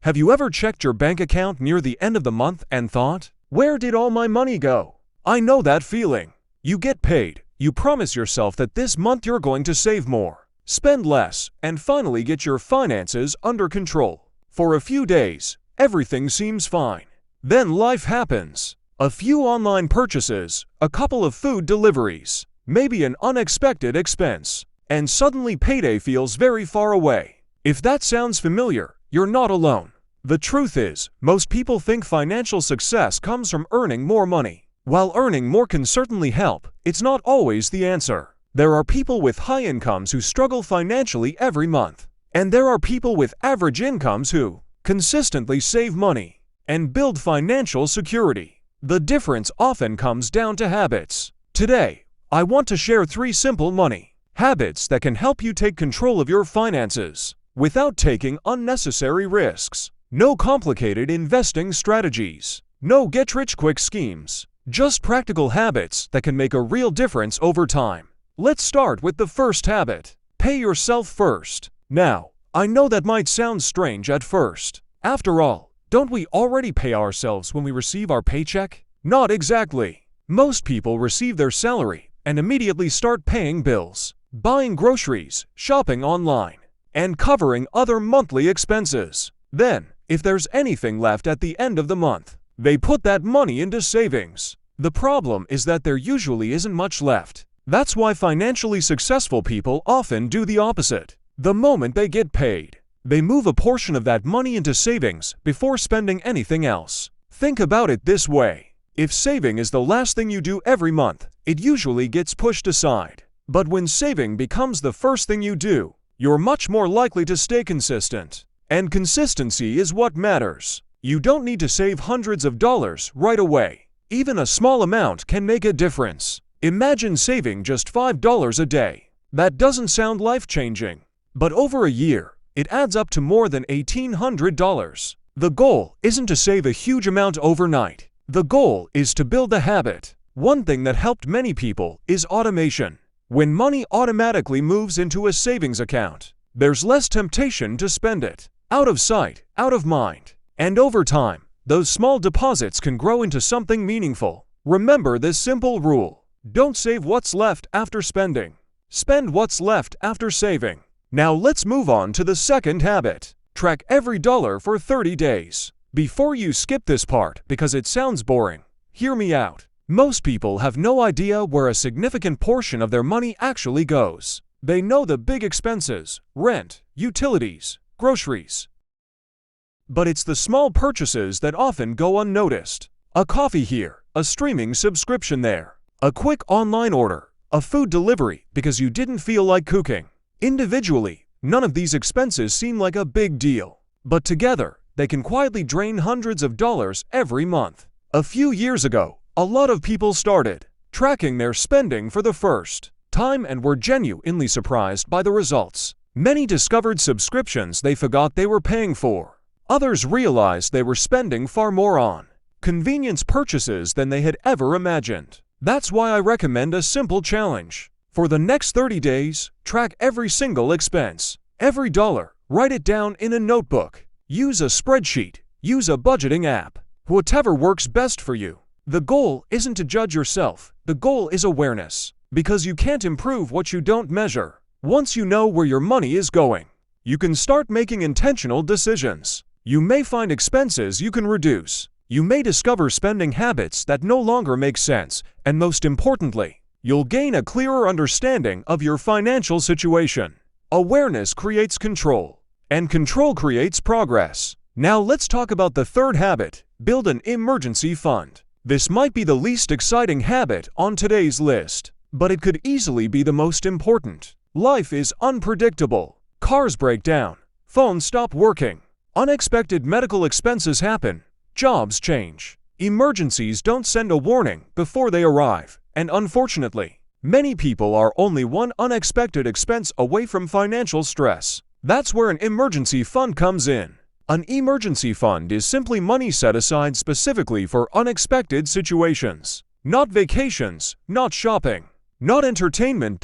Have you ever checked your bank account near the end of the month and thought, "Where did all my money go?" I know that feeling. You get paid, you promise yourself that this month you're going to save more, spend less, and finally get your finances under control. For a few days, everything seems fine. Then life happens. A few online purchases, a couple of food deliveries, maybe an unexpected expense, and suddenly payday feels very far away. If that sounds familiar, you're not alone. The truth is, most people think financial success comes from earning more money. While earning more can certainly help, it's not always the answer. There are people with high incomes who struggle financially every month. And there are people with average incomes who consistently save money and build financial security. The difference often comes down to habits. Today, I want to share 3 simple money habits that can help you take control of your finances without taking unnecessary risks. No complicated investing strategies. No get-rich-quick schemes. Just practical habits that can make a real difference over time. Let's start with the first habit. Pay yourself first. Now, I know that might sound strange at first. After all, don't we already pay ourselves when we receive our paycheck? Not exactly. Most people receive their salary and immediately start paying bills, buying groceries, shopping online, and covering other monthly expenses. Then, if there's anything left at the end of the month, they put that money into savings. The problem is that there usually isn't much left. That's why financially successful people often do the opposite. The moment they get paid, they move a portion of that money into savings before spending anything else. Think about it this way. If saving is the last thing you do every month, it usually gets pushed aside. But when saving becomes the first thing you do, you're much more likely to stay consistent. And consistency is what matters. You don't need to save hundreds of dollars right away. Even a small amount can make a difference. Imagine saving just $5 a day. That doesn't sound life-changing. But over a year, it adds up to more than $1,800. The goal isn't to save a huge amount overnight. The goal is to build a habit. One thing that helped many people is automation. When money automatically moves into a savings account, there's less temptation to spend it. Out of sight, out of mind. And over time, those small deposits can grow into something meaningful. Remember this simple rule. Don't save what's left after spending. Spend what's left after saving. Now let's move on to the second habit. Track every dollar for 30 days. Before you skip this part because it sounds boring, hear me out. Most people have no idea where a significant portion of their money actually goes. They know the big expenses, rent, utilities, groceries. But it's the small purchases that often go unnoticed. A coffee here, a streaming subscription there, a quick online order, a food delivery because you didn't feel like cooking. Individually, none of these expenses seem like a big deal. But together, they can quietly drain hundreds of dollars every month. A few years ago, a lot of people started tracking their spending for the first time and were genuinely surprised by the results. Many discovered subscriptions they forgot they were paying for. Others realized they were spending far more on convenience purchases than they had ever imagined. That's why I recommend a simple challenge. For the next 30 days, track every single expense, every dollar, write it down in a notebook. Use a spreadsheet, use a budgeting app, whatever works best for you. The goal isn't to judge yourself, the goal is awareness. Because you can't improve what you don't measure. Once you know where your money is going, you can start making intentional decisions. You may find expenses you can reduce. You may discover spending habits that no longer make sense, and most importantly, you'll gain a clearer understanding of your financial situation. Awareness creates control, and control creates progress. Now let's talk about the third habit, build an emergency fund. This might be the least exciting habit on today's list, but it could easily be the most important. Life is unpredictable. Cars break down, phones stop working, unexpected medical expenses happen, jobs change. Emergencies don't send a warning before they arrive, and unfortunately, many people are only one unexpected expense away from financial stress. That's where an emergency fund comes in. An emergency fund is simply money set aside specifically for unexpected situations. Not vacations, not shopping, not entertainment.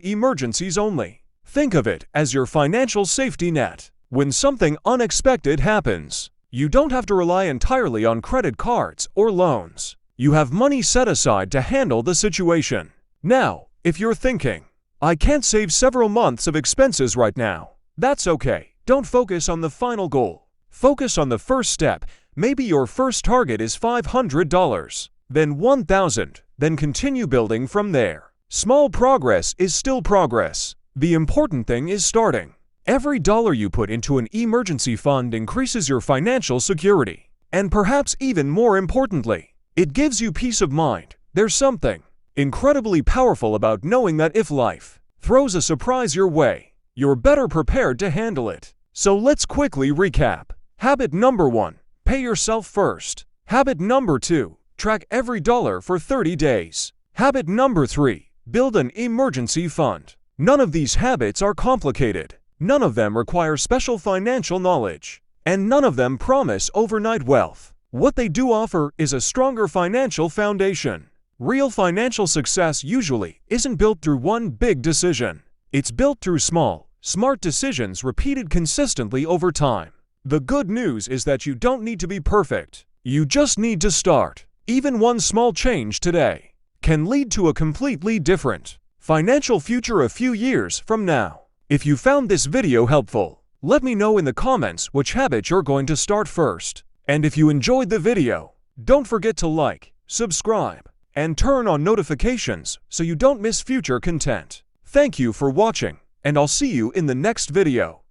Emergencies only. Think of it as your financial safety net. When something unexpected happens, you don't have to rely entirely on credit cards or loans. You have money set aside to handle the situation. Now, if you're thinking, I can't save several months of expenses right now, that's okay. Don't focus on the final goal. Focus on the first step. Maybe your first target is $500, then $1,000, then continue building from there. Small progress is still progress. The important thing is starting. Every dollar you put into an emergency fund increases your financial security. And perhaps even more importantly, it gives you peace of mind. There's something incredibly powerful about knowing that if life throws a surprise your way, you're better prepared to handle it. So let's quickly recap. Habit number 1. Pay yourself first. Habit number 2. Track every dollar for 30 days. Habit number 3. Build an emergency fund. None of these habits are complicated. None of them require special financial knowledge. And none of them promise overnight wealth. What they do offer is a stronger financial foundation. Real financial success usually isn't built through one big decision. It's built through small, smart decisions repeated consistently over time. The good news is that you don't need to be perfect. You just need to start. Even one small change today can lead to a completely different financial future a few years from now. If you found this video helpful, let me know in the comments which habit you're going to start first. And if you enjoyed the video, don't forget to like, subscribe, and turn on notifications so you don't miss future content. Thank you for watching, and I'll see you in the next video.